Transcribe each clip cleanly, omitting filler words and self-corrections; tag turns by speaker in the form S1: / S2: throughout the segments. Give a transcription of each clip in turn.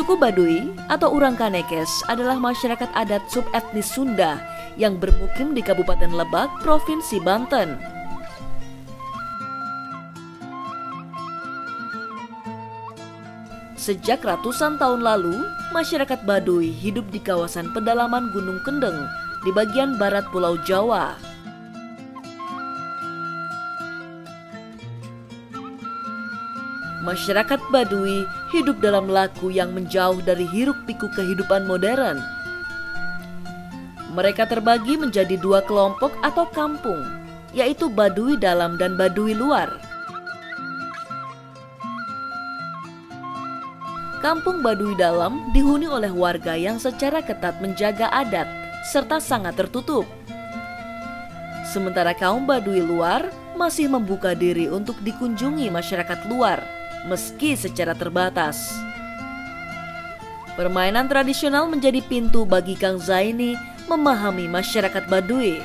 S1: Suku Baduy atau Urang Kanekes adalah masyarakat adat subetnis Sunda yang bermukim di Kabupaten Lebak, Provinsi Banten. Sejak ratusan tahun lalu, masyarakat Baduy hidup di kawasan pedalaman Gunung Kendeng di bagian barat Pulau Jawa. Masyarakat Baduy hidup dalam laku yang menjauh dari hiruk-pikuk kehidupan modern. Mereka terbagi menjadi dua kelompok atau kampung, yaitu Baduy Dalam dan Baduy Luar. Kampung Baduy Dalam dihuni oleh warga yang secara ketat menjaga adat serta sangat tertutup. Sementara kaum Baduy Luar masih membuka diri untuk dikunjungi masyarakat luar, meski secara terbatas. Permainan tradisional menjadi pintu bagi Kang Zaini memahami masyarakat Baduy.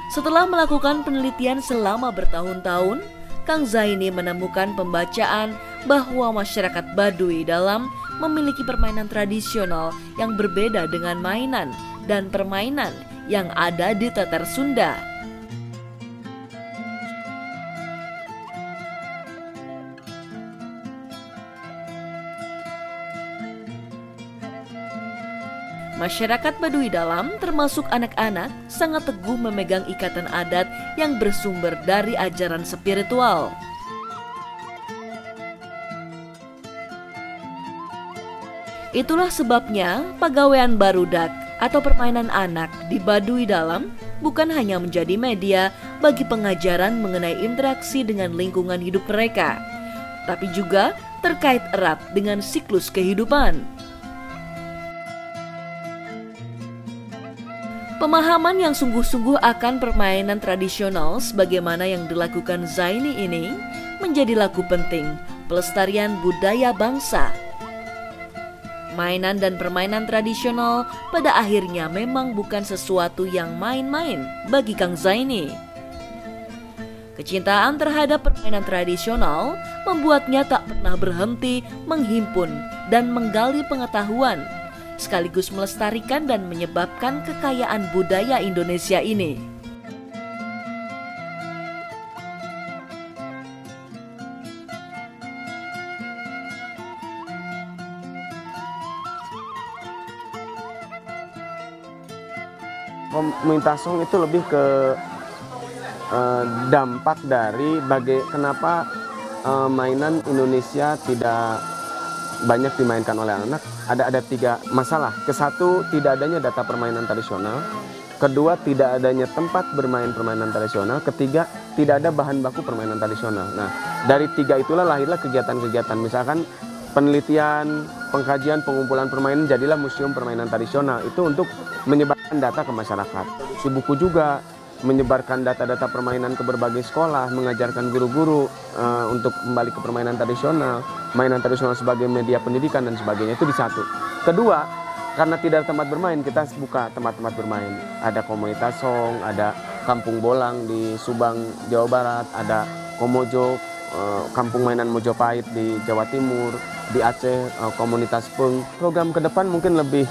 S1: Setelah melakukan penelitian selama bertahun-tahun, Kang Zaini menemukan pembacaan bahwa masyarakat Baduy Dalam memiliki permainan tradisional yang berbeda dengan mainan dan permainan yang ada di Teter Sunda. Masyarakat Baduy Dalam, termasuk anak-anak, sangat teguh memegang ikatan adat yang bersumber dari ajaran spiritual. Itulah sebabnya pagawean barudak atau permainan anak di Baduy Dalam bukan hanya menjadi media bagi pengajaran mengenai interaksi dengan lingkungan hidup mereka, tapi juga terkait erat dengan siklus kehidupan. Pemahaman yang sungguh-sungguh akan permainan tradisional sebagaimana yang dilakukan Zaini ini menjadi laku penting pelestarian budaya bangsa. Mainan dan permainan tradisional pada akhirnya memang bukan sesuatu yang main-main bagi Kang Zaini. Kecintaan terhadap permainan tradisional membuatnya tak pernah berhenti menghimpun dan menggali pengetahuan, sekaligus melestarikan dan menyebabkan kekayaan budaya Indonesia ini.
S2: Komunitas Hong itu lebih ke dampak dari kenapa mainan Indonesia tidak banyak dimainkan oleh anak. Ada tiga masalah. Kesatu, tidak adanya data permainan tradisional. Kedua, tidak adanya tempat bermain permainan tradisional. Ketiga, tidak ada bahan baku permainan tradisional. Nah, dari tiga itulah lahirlah kegiatan-kegiatan. Misalkan penelitian, pengkajian, pengumpulan permainan, jadilah museum permainan tradisional. Itu untuk menyebarkan data ke masyarakat. Si buku juga menyebarkan data-data permainan ke berbagai sekolah, mengajarkan guru-guru untuk kembali ke permainan tradisional, mainan tradisional sebagai media pendidikan dan sebagainya. Itu di satu. Kedua, karena tidak ada tempat bermain, kita buka tempat-tempat bermain. Ada komunitas Hong, ada kampung bolang di Subang, Jawa Barat, ada Komojo, kampung mainan Mojopahit di Jawa Timur, di Aceh, komunitas Peng. Program ke depan mungkin lebih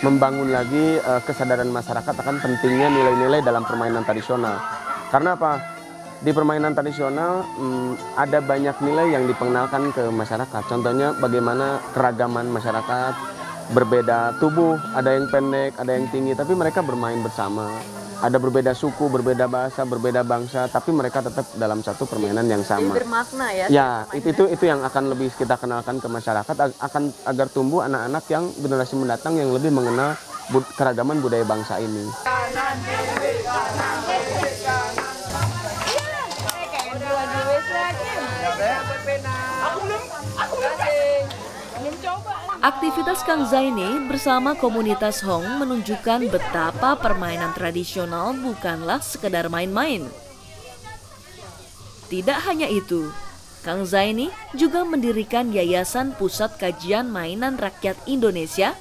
S2: membangun lagi kesadaran masyarakat akan pentingnya nilai-nilai dalam permainan tradisional. Karena apa? Di permainan tradisional ada banyak nilai yang diperkenalkan ke masyarakat. Contohnya bagaimana keragaman masyarakat, berbeda tubuh, ada yang pendek, ada yang tinggi, tapi mereka bermain bersama. Ada berbeda suku, berbeda bahasa, berbeda bangsa, tapi mereka tetap dalam satu permainan yang sama.
S1: Jadi bermakna ya?
S2: Ya, itu yang akan lebih kita kenalkan ke masyarakat agar tumbuh anak-anak yang generasi mendatang yang lebih mengenal keragaman budaya bangsa ini.
S1: Aktivitas Kang Zaini bersama komunitas Hong menunjukkan betapa permainan tradisional bukanlah sekedar main-main. Tidak hanya itu, Kang Zaini juga mendirikan Yayasan Pusat Kajian Mainan Rakyat Indonesia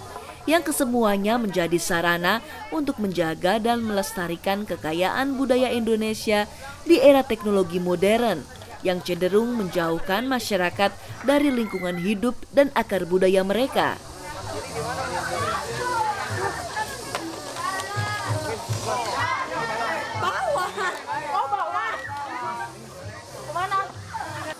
S1: yang kesemuanya menjadi sarana untuk menjaga dan melestarikan kekayaan budaya Indonesia di era teknologi modern yang cenderung menjauhkan masyarakat dari lingkungan hidup dan akar budaya mereka.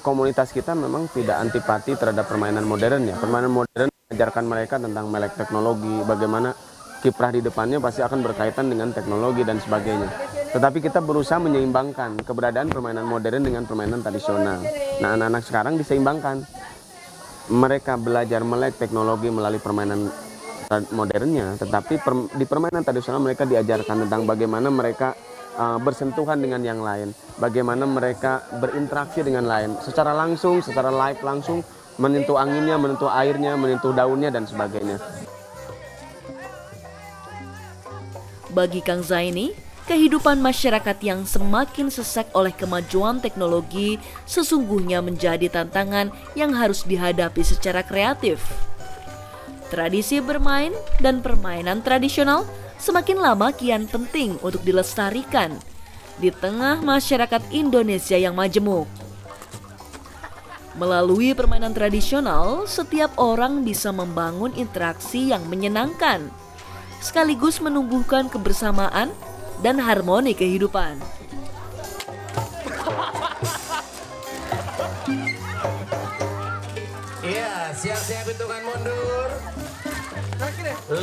S2: Komunitas kita memang tidak antipati terhadap permainan modern ya. Permainan modern mengajarkan mereka tentang melek teknologi, bagaimana kiprah di depannya pasti akan berkaitan dengan teknologi dan sebagainya. Tetapi kita berusaha menyeimbangkan keberadaan permainan modern dengan permainan tradisional. Nah, anak-anak sekarang diseimbangkan. Mereka belajar melek teknologi melalui permainan modernnya, tetapi di permainan tradisional mereka diajarkan tentang bagaimana mereka bersentuhan dengan yang lain, bagaimana mereka berinteraksi dengan lain secara langsung, secara live langsung, menyentuh anginnya, menyentuh airnya, menyentuh daunnya dan sebagainya.
S1: Bagi Kang Zaini, kehidupan masyarakat yang semakin sesak oleh kemajuan teknologi sesungguhnya menjadi tantangan yang harus dihadapi secara kreatif. Tradisi bermain dan permainan tradisional semakin lama kian penting untuk dilestarikan di tengah masyarakat Indonesia yang majemuk. Melalui permainan tradisional, setiap orang bisa membangun interaksi yang menyenangkan, sekaligus menumbuhkan kebersamaan dan harmoni kehidupan.
S3: Iya, siap-siap hitungan mundur. 5,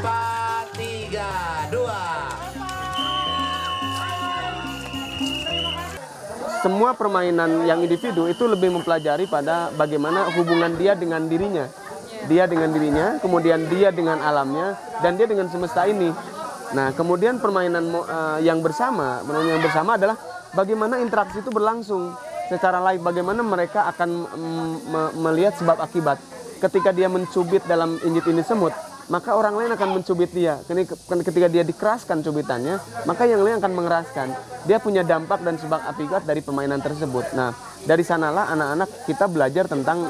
S3: 4, 3, 2.
S2: Semua permainan yang individu itu lebih mempelajari pada bagaimana hubungan dia dengan dirinya. Dia dengan dirinya, kemudian dia dengan alamnya, dan dia dengan semesta ini. Nah, kemudian permainan yang bersama adalah bagaimana interaksi itu berlangsung secara live, bagaimana mereka akan melihat sebab akibat. Ketika dia mencubit dalam injit-injit semut, maka orang lain akan mencubit dia. Ketika dia dikeraskan cubitannya, maka yang lain akan mengeraskan. Dia punya dampak dan sebab akibat dari permainan tersebut. Nah, dari sanalah anak-anak kita belajar tentang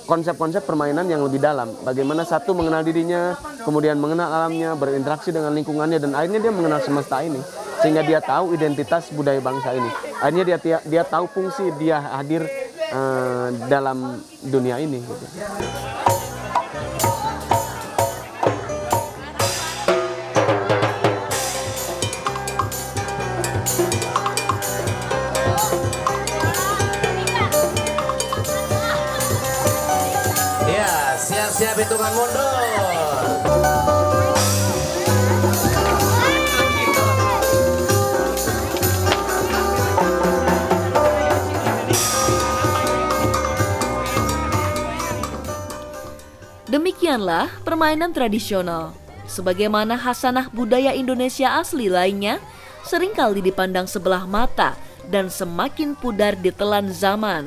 S2: konsep-konsep permainan yang lebih dalam. Bagaimana satu mengenal dirinya, kemudian mengenal alamnya, berinteraksi dengan lingkungannya, dan akhirnya dia mengenal semesta ini. Sehingga dia tahu identitas budaya bangsa ini. Akhirnya dia tahu fungsi dia hadir dalam dunia ini. Gitu.
S3: Ya, siap-siap hitungan mundur.
S1: Demikianlah permainan tradisional. Sebagaimana khasanah budaya Indonesia asli lainnya, seringkali dipandang sebelah mata dan semakin pudar ditelan zaman.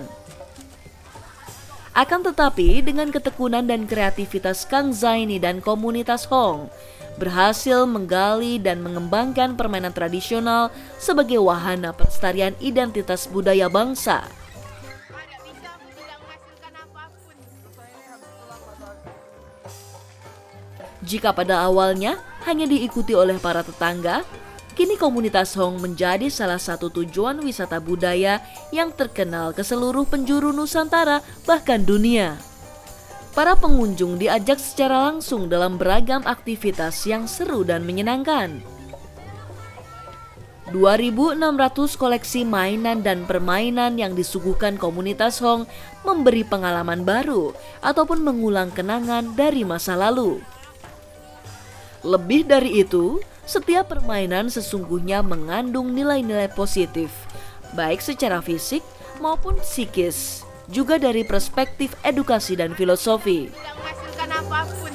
S1: Akan tetapi dengan ketekunan dan kreativitas Kang Zaini dan komunitas Hong, berhasil menggali dan mengembangkan permainan tradisional sebagai wahana pelestarian identitas budaya bangsa. Jika pada awalnya hanya diikuti oleh para tetangga, kini komunitas Hong menjadi salah satu tujuan wisata budaya yang terkenal ke seluruh penjuru Nusantara bahkan dunia. Para pengunjung diajak secara langsung dalam beragam aktivitas yang seru dan menyenangkan. 2.600 koleksi mainan dan permainan yang disuguhkan komunitas Hong memberi pengalaman baru ataupun mengulang kenangan dari masa lalu. Lebih dari itu, setiap permainan sesungguhnya mengandung nilai-nilai positif, baik secara fisik maupun psikis, juga dari perspektif edukasi dan filosofi.
S4: Tidak menghasilkan apapun.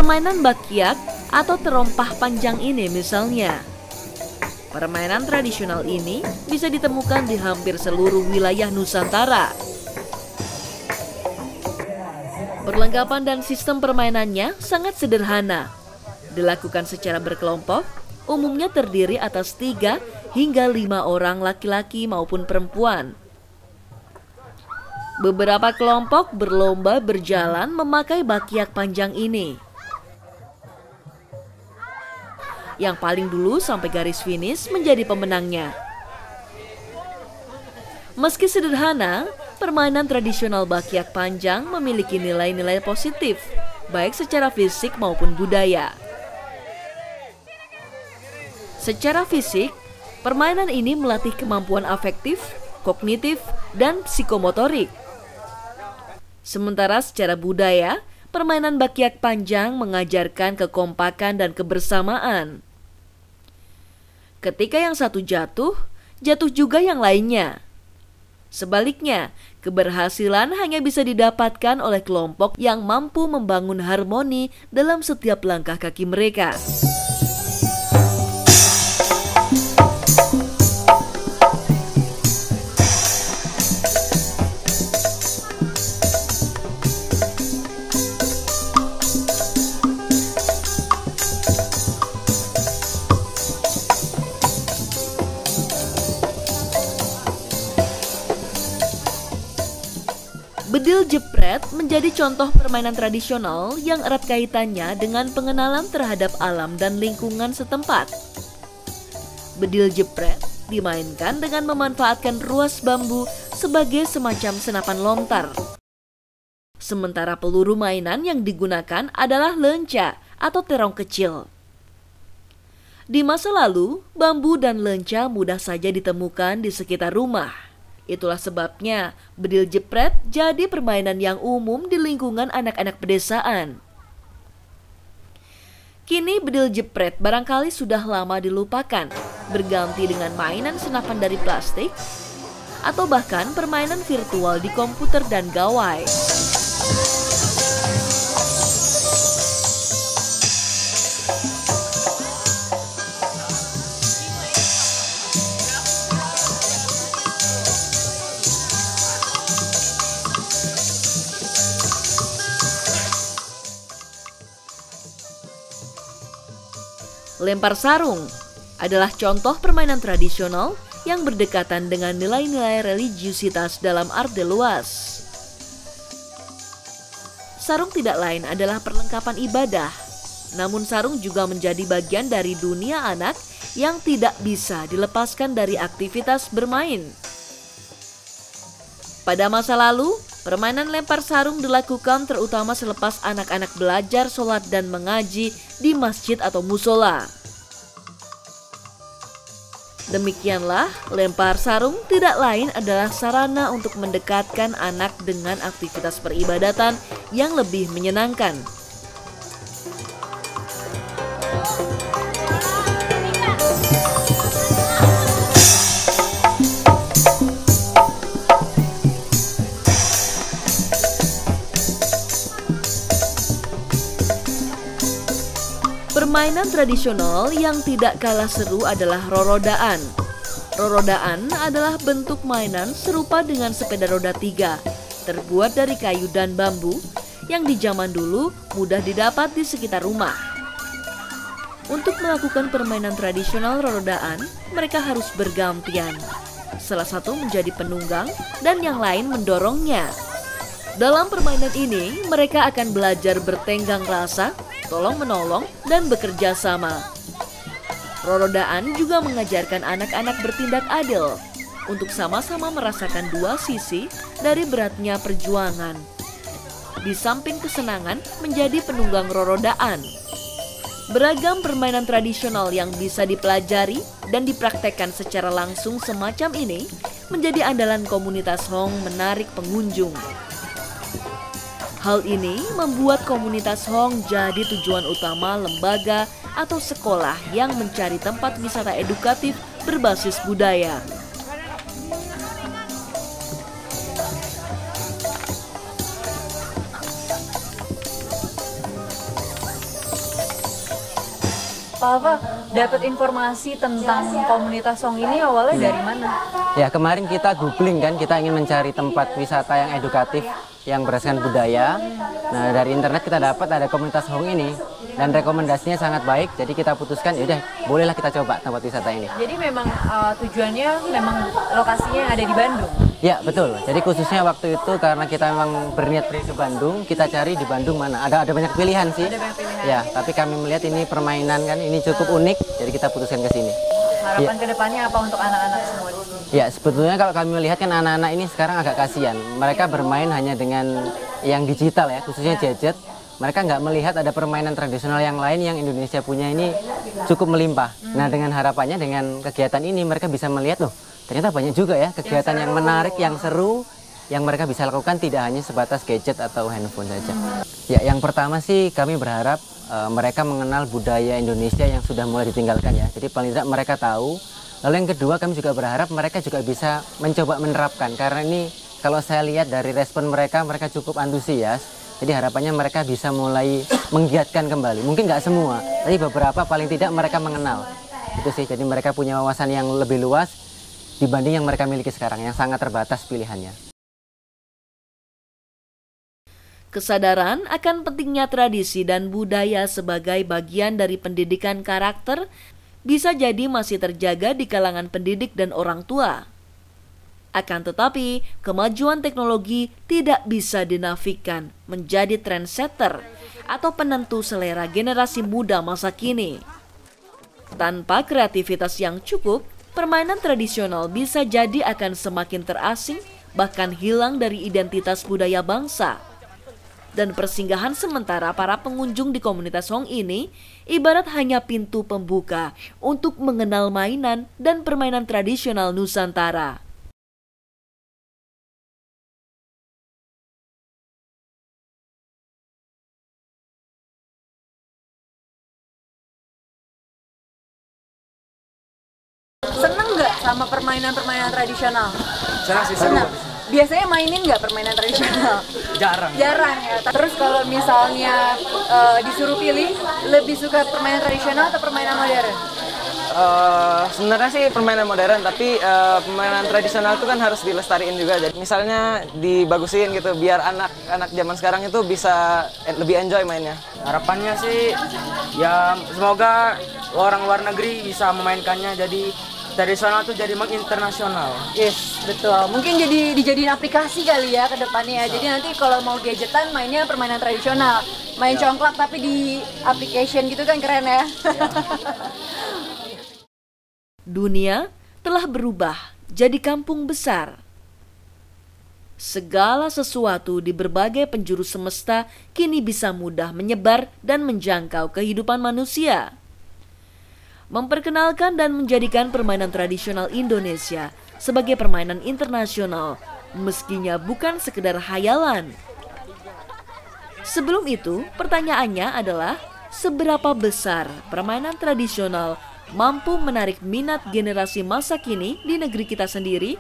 S1: Permainan bakyak atau terompah panjang ini misalnya. Permainan tradisional ini bisa ditemukan di hampir seluruh wilayah Nusantara. Perlengkapan dan sistem permainannya sangat sederhana. Dilakukan secara berkelompok, umumnya terdiri atas 3 hingga 5 orang laki-laki maupun perempuan. Beberapa kelompok berlomba berjalan memakai bakyak panjang ini. Yang paling dulu sampai garis finish menjadi pemenangnya. Meski sederhana, permainan tradisional bakyak panjang memiliki nilai-nilai positif, baik secara fisik maupun budaya. Secara fisik, permainan ini melatih kemampuan afektif, kognitif, dan psikomotorik. Sementara secara budaya, permainan bakyak panjang mengajarkan kekompakan dan kebersamaan. Ketika yang satu jatuh, jatuh juga yang lainnya. Sebaliknya, keberhasilan hanya bisa didapatkan oleh kelompok yang mampu membangun harmoni dalam setiap langkah kaki mereka. Bedil jepret menjadi contoh permainan tradisional yang erat kaitannya dengan pengenalan terhadap alam dan lingkungan setempat. Bedil jepret dimainkan dengan memanfaatkan ruas bambu sebagai semacam senapan lontar. Sementara peluru mainan yang digunakan adalah lenca atau terong kecil. Di masa lalu, bambu dan lenca mudah saja ditemukan di sekitar rumah. Itulah sebabnya bedil jepret jadi permainan yang umum di lingkungan anak-anak pedesaan. Kini bedil jepret barangkali sudah lama dilupakan, berganti dengan mainan senapan dari plastik, atau bahkan permainan virtual di komputer dan gawai. Lempar sarung adalah contoh permainan tradisional yang berdekatan dengan nilai-nilai religiusitas dalam arti luas. Sarung tidak lain adalah perlengkapan ibadah, namun sarung juga menjadi bagian dari dunia anak yang tidak bisa dilepaskan dari aktivitas bermain. Pada masa lalu, permainan lempar sarung dilakukan terutama selepas anak-anak belajar sholat dan mengaji di masjid atau musola. Demikianlah, lempar sarung tidak lain adalah sarana untuk mendekatkan anak dengan aktivitas peribadatan yang lebih menyenangkan. Permainan tradisional yang tidak kalah seru adalah rorodaan. Rorodaan adalah bentuk mainan serupa dengan sepeda roda 3, terbuat dari kayu dan bambu, yang di zaman dulu mudah didapat di sekitar rumah. Untuk melakukan permainan tradisional rorodaan, mereka harus bergantian. Salah satu menjadi penunggang dan yang lain mendorongnya. Dalam permainan ini, mereka akan belajar bertenggang rasa, tolong-menolong, dan bekerja sama. Rorodaan juga mengajarkan anak-anak bertindak adil untuk sama-sama merasakan dua sisi dari beratnya perjuangan. Di samping kesenangan menjadi penunggang rorodaan. Beragam permainan tradisional yang bisa dipelajari dan dipraktekkan secara langsung semacam ini menjadi andalan komunitas Hong menarik pengunjung. Hal ini membuat komunitas Hong jadi tujuan utama lembaga atau sekolah yang mencari tempat wisata edukatif berbasis budaya.
S4: Pak Alfa, dapat informasi tentang komunitas Song ini awalnya dari mana?
S5: Ya, kemarin kita googling kan, kita ingin mencari tempat wisata yang edukatif, yang berdasarkan budaya. Nah, dari internet kita dapat ada komunitas Hong ini dan rekomendasinya sangat baik. Jadi kita putuskan, yaudah bolehlah kita coba tempat wisata ini.
S4: Jadi memang tujuannya memang lokasinya ada di Bandung?
S5: Ya, betul. Jadi khususnya waktu itu karena kita memang berniat pergi ke Bandung, kita cari di Bandung mana. Ada banyak pilihan sih.
S4: Ada banyak pilihan.
S5: Ya, tapi kami melihat ini permainan kan, ini cukup unik, jadi kita putuskan ke sini.
S4: Harapan kedepannya apa untuk anak-anak semua di sini?
S5: Ya, sebetulnya kalau kami melihat kan anak-anak ini sekarang agak kasihan. Mereka bermain hanya dengan yang digital ya, khususnya gadget. Mereka nggak melihat ada permainan tradisional yang lain yang Indonesia punya ini cukup melimpah. Nah, dengan harapannya dengan kegiatan ini mereka bisa melihat loh, ternyata banyak juga ya kegiatan yang menarik, yang seru, yang mereka bisa lakukan tidak hanya sebatas gadget atau handphone saja. Ya, yang pertama sih kami berharap mereka mengenal budaya Indonesia yang sudah mulai ditinggalkan ya. Jadi paling tidak mereka tahu. Lalu yang kedua kami juga berharap mereka juga bisa mencoba menerapkan. Karena ini kalau saya lihat dari respon mereka cukup antusias. Jadi harapannya mereka bisa mulai menggiatkan kembali. Mungkin nggak semua, tapi beberapa paling tidak mereka mengenal. Itu sih, jadi mereka punya wawasan yang lebih luas dibanding yang mereka miliki sekarang, yang sangat terbatas pilihannya.
S1: Kesadaran akan pentingnya tradisi dan budaya sebagai bagian dari pendidikan karakter bisa jadi masih terjaga di kalangan pendidik dan orang tua. Akan tetapi, kemajuan teknologi tidak bisa dinafikan menjadi trendsetter atau penentu selera generasi muda masa kini. Tanpa kreativitas yang cukup, permainan tradisional bisa jadi akan semakin terasing, bahkan hilang dari identitas budaya bangsa. Dan persinggahan sementara para pengunjung di komunitas Hong ini ibarat hanya pintu pembuka untuk mengenal mainan dan permainan tradisional Nusantara.
S4: Seneng nggak sama permainan-permainan tradisional?
S3: Senang sih, seru.
S4: Biasanya mainin nggak permainan tradisional?
S3: Jarang.
S4: Jarang ya. Terus kalau misalnya disuruh pilih, lebih suka permainan tradisional atau permainan modern?
S6: Sebenarnya sih permainan modern, tapi permainan tradisional itu kan harus dilestariin juga. Jadi misalnya dibagusin gitu, biar anak-anak zaman sekarang itu bisa lebih enjoy mainnya.
S7: Harapannya sih ya semoga orang luar negeri bisa memainkannya, jadi tradisional tuh jadi internasional.
S4: Yes, betul. Mungkin dijadiin aplikasi kali ya ke depannya. Jadi nanti kalau mau gadgetan mainnya permainan tradisional. Main congklak tapi di application gitu kan keren ya.
S1: Dunia telah berubah jadi kampung besar. Segala sesuatu di berbagai penjuru semesta kini bisa mudah menyebar dan menjangkau kehidupan manusia. Memperkenalkan dan menjadikan permainan tradisional Indonesia sebagai permainan internasional meskinya bukan sekedar hayalan. Sebelum itu, pertanyaannya adalah seberapa besar permainan tradisional mampu menarik minat generasi masa kini di negeri kita sendiri,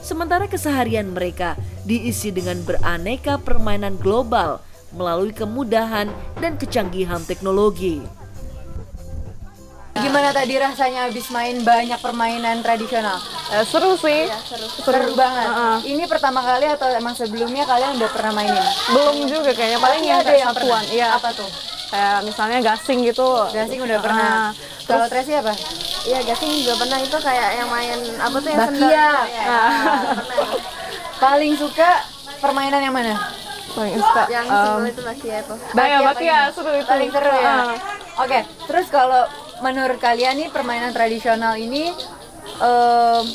S1: sementara keseharian mereka diisi dengan beraneka permainan global melalui kemudahan dan kecanggihan teknologi.
S4: Gimana tadi rasanya habis main banyak permainan tradisional?
S8: Seru sih.
S4: Ya, seru banget. Ini pertama kali atau emang sebelumnya kalian udah pernah mainin?
S8: Belum juga kayaknya, paling
S4: Tapi
S8: ya
S4: ada yang
S8: satuan.
S4: pernah.
S8: Iya.
S4: Apa tuh?
S8: Kayak misalnya gasing gitu.
S4: Gasing udah pernah. Kalau Tracy apa?
S9: Iya, gasing juga pernah. Itu kayak yang main apa tuh yang
S4: Bakia.
S9: Pernah.
S4: Paling suka permainan yang mana?
S8: Paling suka.
S9: Yang sendal itu Bakia itu.
S8: Bakia seru itu.
S4: Paling seru ya. Oke, terus kalau menurut kalian nih permainan tradisional ini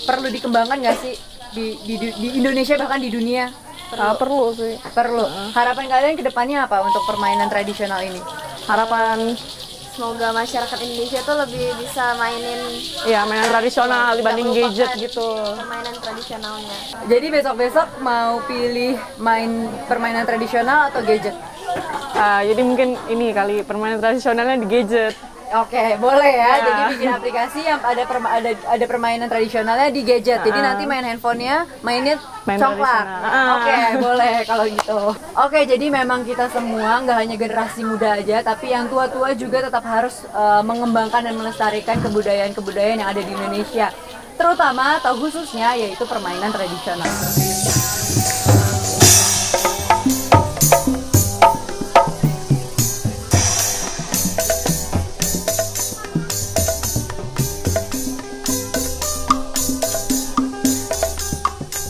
S4: perlu dikembangkan nggak sih di Indonesia bahkan di dunia?
S8: Perlu sih.
S4: Perlu. Harapan kalian ke depannya apa untuk permainan tradisional ini?
S8: Harapan
S9: Semoga masyarakat Indonesia tuh lebih bisa mainin
S8: ya mainan tradisional dibanding gadget gitu.
S9: permainan tradisionalnya.
S4: Jadi besok-besok mau pilih main permainan tradisional atau gadget?
S8: Jadi mungkin ini kali permainan tradisionalnya di gadget.
S4: Oke, boleh ya. Jadi bikin aplikasi yang ada permainan tradisionalnya di gadget. Jadi nanti main handphonenya main congklak. Oke, boleh kalau gitu. Oke, jadi memang kita semua nggak hanya generasi muda aja, tapi yang tua-tua juga tetap harus mengembangkan dan melestarikan kebudayaan-kebudayaan yang ada di Indonesia. Terutama atau khususnya yaitu permainan tradisional.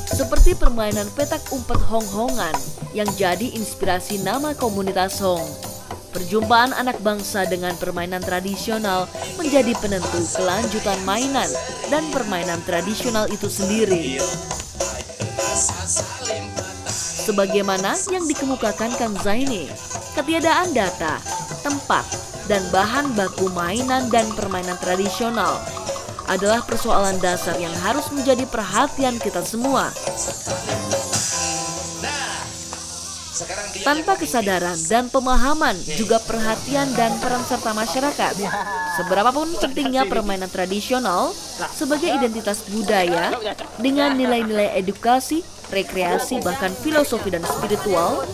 S1: Seperti permainan petak umpet hong-hongan yang jadi inspirasi nama komunitas Hong. Perjumpaan anak bangsa dengan permainan tradisional menjadi penentu kelanjutan mainan dan permainan tradisional itu sendiri. Sebagaimana yang dikemukakan Kang Zaini, ketiadaan data, tempat, dan bahan baku mainan dan permainan tradisional adalah persoalan dasar yang harus menjadi perhatian kita semua. Tanpa kesadaran dan pemahaman juga perhatian dan peran serta masyarakat. Seberapapun pentingnya permainan tradisional sebagai identitas budaya dengan nilai-nilai edukasi, rekreasi, bahkan filosofi dan spiritual,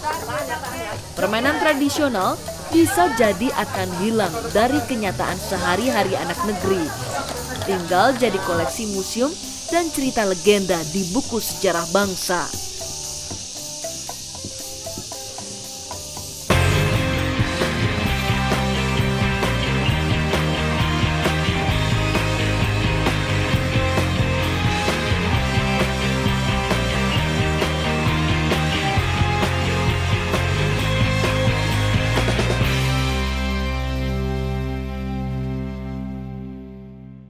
S1: permainan tradisional bisa jadi akan hilang dari kenyataan sehari-hari anak negeri. Tinggal jadi koleksi museum dan cerita legenda di buku sejarah bangsa.